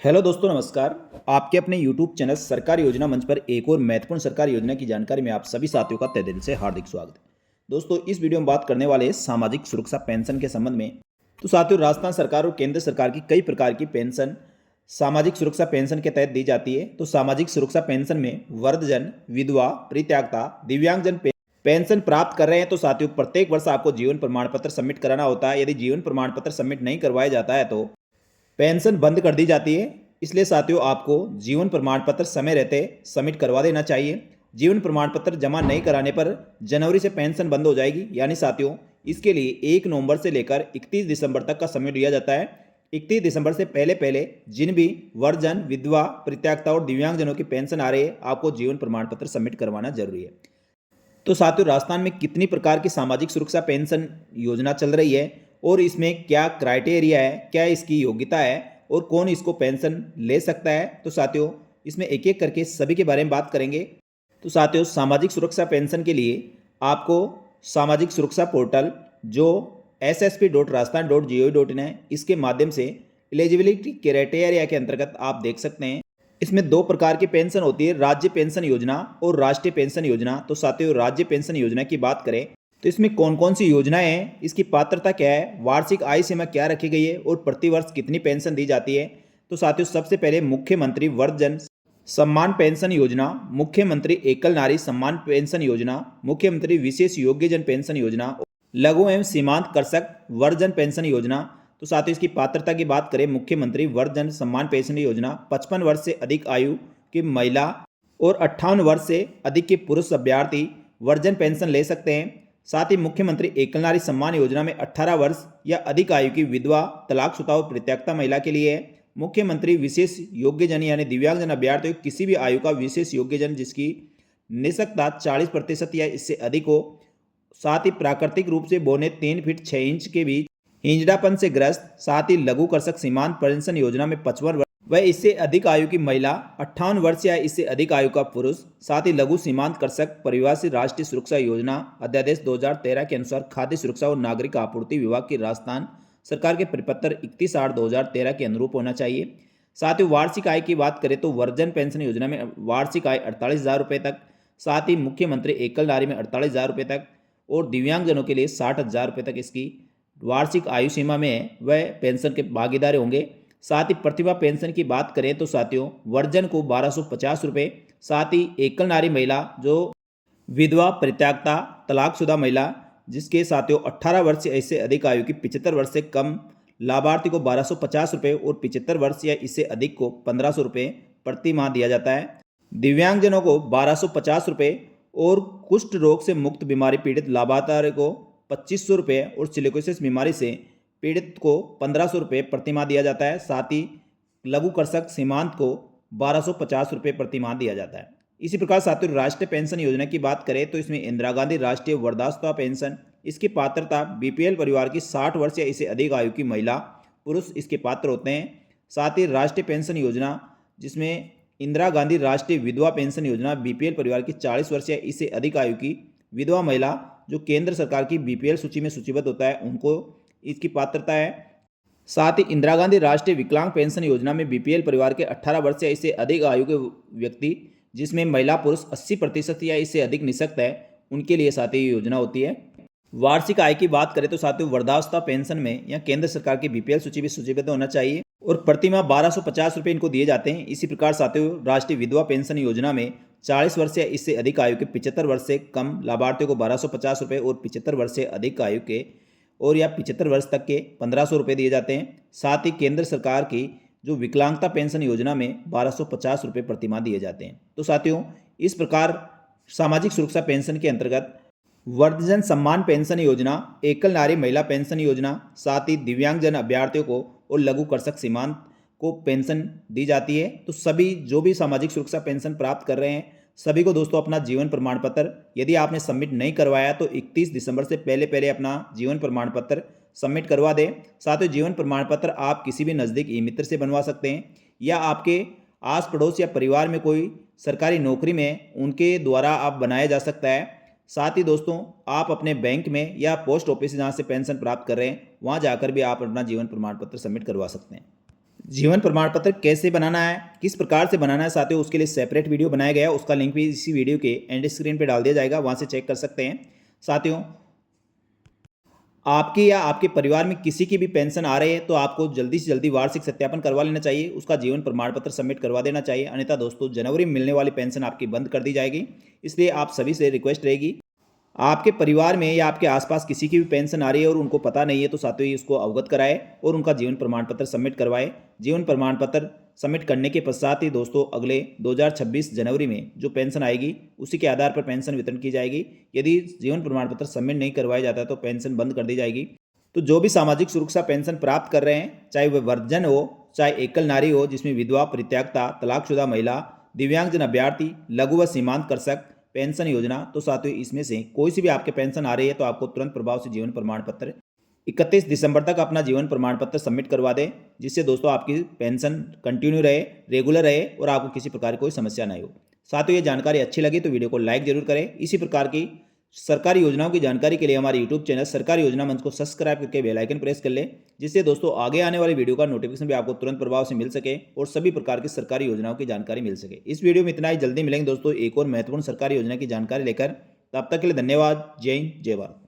Hello दोस्तों, नमस्कार। आपके अपने YouTube चैनल सरकारी योजना मंच पर एक और महत्वपूर्ण सरकारी योजना की जानकारी में आप सभी साथियों का तहे दिल से हार्दिक स्वागत है। दोस्तों, इस वीडियो में बात करने वाले हैं सामाजिक सुरक्षा पेंशन के संबंध में। तो साथियों, राजस्थान सरकार और केंद्र सरकार की कई प्रकार की पेंशन सामाजिक सुरक्षा पेंशन के तहत दी जाती है। तो सामाजिक सुरक्षा पेंशन में वृद्धजन, विधवा, परित्यक्ता, दिव्यांगजन पेंशन प्राप्त कर रहे हैं। तो साथियों, प्रत्येक वर्ष आपको जीवन प्रमाण पत्र सबमिट कराना होता है। यदि जीवन प्रमाण पत्र सबमिट नहीं करवाया जाता है तो पेंशन बंद कर दी जाती है। इसलिए साथियों, आपको जीवन प्रमाण पत्र समय रहते सबमिट करवा देना चाहिए। जीवन प्रमाण पत्र जमा नहीं कराने पर जनवरी से पेंशन बंद हो जाएगी। यानी साथियों, इसके लिए 1 नवंबर से लेकर 31 दिसंबर तक का समय दिया जाता है। 31 दिसंबर से पहले पहले जिन भी वृद्धजन, विधवा, परित्यक्ता और दिव्यांगजनों की पेंशन आ रही है, आपको जीवन प्रमाण पत्र सबमिट करवाना जरूरी है। तो साथियों, राजस्थान में कितनी प्रकार की सामाजिक सुरक्षा पेंशन योजना चल रही है और इसमें क्या क्राइटेरिया है, क्या इसकी योग्यता है और कौन इसको पेंशन ले सकता है, तो साथियों इसमें एक एक करके सभी के बारे में बात करेंगे। तो साथियों, सामाजिक सुरक्षा पेंशन के लिए आपको सामाजिक सुरक्षा पोर्टल जो ssp.rajasthan.gov.in है, इसके माध्यम से एलिजिबिलिटी क्राइटेरिया के अंतर्गत आप देख सकते हैं। इसमें 2 प्रकार की पेंशन होती है, राज्य पेंशन योजना और राष्ट्रीय पेंशन योजना। तो साथियों, राज्य पेंशन योजना की बात करें तो इसमें कौन कौन सी योजनाएं हैं, इसकी पात्रता क्या है, वार्षिक आय सीमा क्या रखी गई है और प्रतिवर्ष कितनी पेंशन दी जाती है। तो साथियों, सबसे पहले मुख्यमंत्री वृद्धजन सम्मान पेंशन योजना, मुख्यमंत्री एकल नारी सम्मान पेंशन योजना, मुख्यमंत्री विशेष योग्यजन पेंशन योजना, लघु एवं सीमांत कृषक वृद्धजन पेंशन योजना। तो साथियों, इसकी पात्रता की बात करें, मुख्यमंत्री वृद्धजन सम्मान पेंशन योजना 55 वर्ष से अधिक आयु की महिला और 58 वर्ष से अधिक के पुरुष अभ्यर्थी वृद्धजन पेंशन ले सकते हैं। साथ ही मुख्यमंत्री एकल नारी सम्मान योजना में 18 वर्ष या अधिक आयु की विधवा, तलाकशुदा और परित्यक्ता महिला के लिए है। मुख्यमंत्री विशेष योग्यजन यानी दिव्यांगजन अभ्यर्थियों किसी भी आयु का विशेष योग्यजन जिसकी निःशक्तता 40% या इससे अधिक हो, साथ ही प्राकृतिक रूप से बौने 3 फीट 6 इंच के बीच हिंजड़ापन से ग्रस्त, साथ ही लघु कृषक सीमांत पेंशन योजना में 55 वर्ष व इससे अधिक आयु की महिला, 58 वर्ष या इससे अधिक आयु का पुरुष, साथ ही लघु सीमांत कृषक परिवासी राष्ट्रीय सुरक्षा योजना अध्यादेश 2013 के अनुसार खाद्य सुरक्षा और नागरिक आपूर्ति विभाग की राजस्थान सरकार के परिपत्र 31/8/2013 के अनुरूप होना चाहिए। साथ ही वार्षिक आय की बात करें तो वृद्धजन पेंशन योजना में वार्षिक आय 48,000 रुपये तक, साथ ही मुख्यमंत्री एकल नारी में 48,000 रुपये तक और दिव्यांगजनों के लिए 60,000 रुपये तक इसकी वार्षिक आयु सीमा में वह पेंशन के भागीदार होंगे। साथ ही प्रतिभा पेंशन की बात करें तो साथियों, वृद्धजन को 1250 रुपये, साथ ही एकल नारी महिला जो विधवा, परित्यक्ता, तलाकशुदा महिला जिसके साथियों 18 वर्ष या इससे अधिक आयु की 75 वर्ष से कम लाभार्थी को 1250 रुपये और 75 वर्ष या इससे अधिक को 1500 रुपये प्रति माह दिया जाता है। दिव्यांगजनों को 1250 रुपये और कुष्ठ रोग से मुक्त बीमारी पीड़ित लाभार्थी को 2500 रुपये और सिलिकोसिस बीमारी से पीड़ित को 1500 रुपये प्रति माह दिया जाता है। साथ ही लघु कृषक सीमांत को 1250 रुपये प्रति माह दिया जाता है। इसी प्रकार साथियों, राष्ट्रीय पेंशन योजना की बात करें तो इसमें इंदिरा गांधी राष्ट्रीय वृद्धावस्था पेंशन, इसकी पात्रता बीपीएल परिवार की 60 वर्ष या इससे अधिक आयु की महिला, पुरुष इसके पात्र होते हैं। साथ ही राष्ट्रीय पेंशन योजना जिसमें इंदिरा गांधी राष्ट्रीय विधवा पेंशन योजना बीपीएल परिवार की 40 वर्ष या इससे अधिक आयु की विधवा महिला जो केंद्र सरकार की बीपीएल सूची में सूचीबद्ध होता है उनको इसकी पात्रता है। साथ ही इंदिरा गांधी राष्ट्रीय विकलांग पेंशन योजना में बीपीएल परिवार के 18 वर्ष या इससे अधिक आयु के व्यक्ति जिसमें महिला पुरुष 80% या इससे अधिक निःशक्त है, उनके लिए साथ ही योजना होती है। वार्षिक आय की बात करें तो साथियों, वृद्धावस्था पेंशन में या केंद्र सरकार की बीपीएल सूची में सूचीबद्ध होना चाहिए और प्रति माह 1250 रुपये इनको दिए जाते हैं। इसी प्रकार साथियों, राष्ट्रीय विधवा पेंशन योजना में 40 वर्ष या इससे अधिक आयु के 75 वर्ष से कम लाभार्थियों को 1250 रुपये और 75 वर्ष से अधिक आयु के और या 75 वर्ष तक के 1500 रुपये दिए जाते हैं। साथ ही केंद्र सरकार की जो विकलांगता पेंशन योजना में 1250 रुपये प्रति माह दिए जाते हैं। तो साथियों, इस प्रकार सामाजिक सुरक्षा पेंशन के अंतर्गत वृद्धजन सम्मान पेंशन योजना, एकल नारी महिला पेंशन योजना, साथ ही दिव्यांगजन अभ्यर्थियों को और लघु कृषक सीमांत को पेंशन दी जाती है। तो सभी जो भी सामाजिक सुरक्षा पेंशन प्राप्त कर रहे हैं सभी को दोस्तों अपना जीवन प्रमाण पत्र यदि आपने सबमिट नहीं करवाया तो 31 दिसंबर से पहले पहले अपना जीवन प्रमाण पत्र सबमिट करवा दें। साथ ही जीवन प्रमाण पत्र आप किसी भी नज़दीक ई मित्र से बनवा सकते हैं या आपके आस पड़ोस या परिवार में कोई सरकारी नौकरी में उनके द्वारा आप बनाया जा सकता है। साथ ही दोस्तों, आप अपने बैंक में या पोस्ट ऑफिस जहाँ से पेंशन प्राप्त कर रहे हैं वहाँ जाकर भी आप अपना जीवन प्रमाण पत्र सबमिट करवा सकते हैं। जीवन प्रमाण पत्र कैसे बनाना है, किस प्रकार से बनाना है साथियों, उसके लिए सेपरेट वीडियो बनाया गया है। उसका लिंक भी इसी वीडियो के एंड स्क्रीन पे डाल दिया जाएगा, वहाँ से चेक कर सकते हैं। साथियों, आपकी या आपके परिवार में किसी की भी पेंशन आ रही है तो आपको जल्दी से जल्दी वार्षिक सत्यापन करवा लेना चाहिए, उसका जीवन प्रमाण पत्र सबमिट करवा देना चाहिए। अन्यथा दोस्तों, जनवरी में मिलने वाली पेंशन आपकी बंद कर दी जाएगी। इसलिए आप सभी से रिक्वेस्ट रहेगी, आपके परिवार में या आपके आसपास किसी की भी पेंशन आ रही है और उनको पता नहीं है तो साथियों ये उसको अवगत कराएं और उनका जीवन प्रमाण पत्र सबमिट करवाएं। जीवन प्रमाण पत्र सबमिट करने के पश्चात ही दोस्तों अगले 2026 जनवरी में जो पेंशन आएगी उसी के आधार पर पेंशन वितरण की जाएगी। यदि जीवन प्रमाण पत्र सबमिट नहीं करवाया जाता तो पेंशन बंद कर दी जाएगी। तो जो भी सामाजिक सुरक्षा पेंशन प्राप्त कर रहे हैं, चाहे वह वर्जन हो, चाहे एकल नारी हो जिसमें विधवा, परित्यक्ता, तलाकशुदा महिला, दिव्यांगजन अभ्यर्थी, लघु व सीमांत कृषक पेंशन योजना, तो साथियों इसमें से कोई सी भी आपके पेंशन आ रही है तो आपको तुरंत प्रभाव से जीवन प्रमाण पत्र 31 दिसंबर तक अपना जीवन प्रमाण पत्र सबमिट करवा दें, जिससे दोस्तों आपकी पेंशन कंटिन्यू रहे, रेगुलर रहे और आपको किसी प्रकार की कोई समस्या नहीं हो। साथियों, ये जानकारी अच्छी लगी तो वीडियो को लाइक जरूर करें। इसी प्रकार की सरकारी योजनाओं की जानकारी के लिए हमारे यूट्यूब चैनल सरकारी योजना मंच को सब्सक्राइब करके बेल आइकन प्रेस कर लें, जिससे दोस्तों आगे आने वाली वीडियो का नोटिफिकेशन भी आपको तुरंत प्रभाव से मिल सके और सभी प्रकार की सरकारी योजनाओं की जानकारी मिल सके। इस वीडियो में इतना ही, जल्दी मिलेंगे दोस्तों एक और महत्वपूर्ण सरकारी योजना की जानकारी लेकर। तब तक के लिए धन्यवाद। जय हिंद, जय भारत।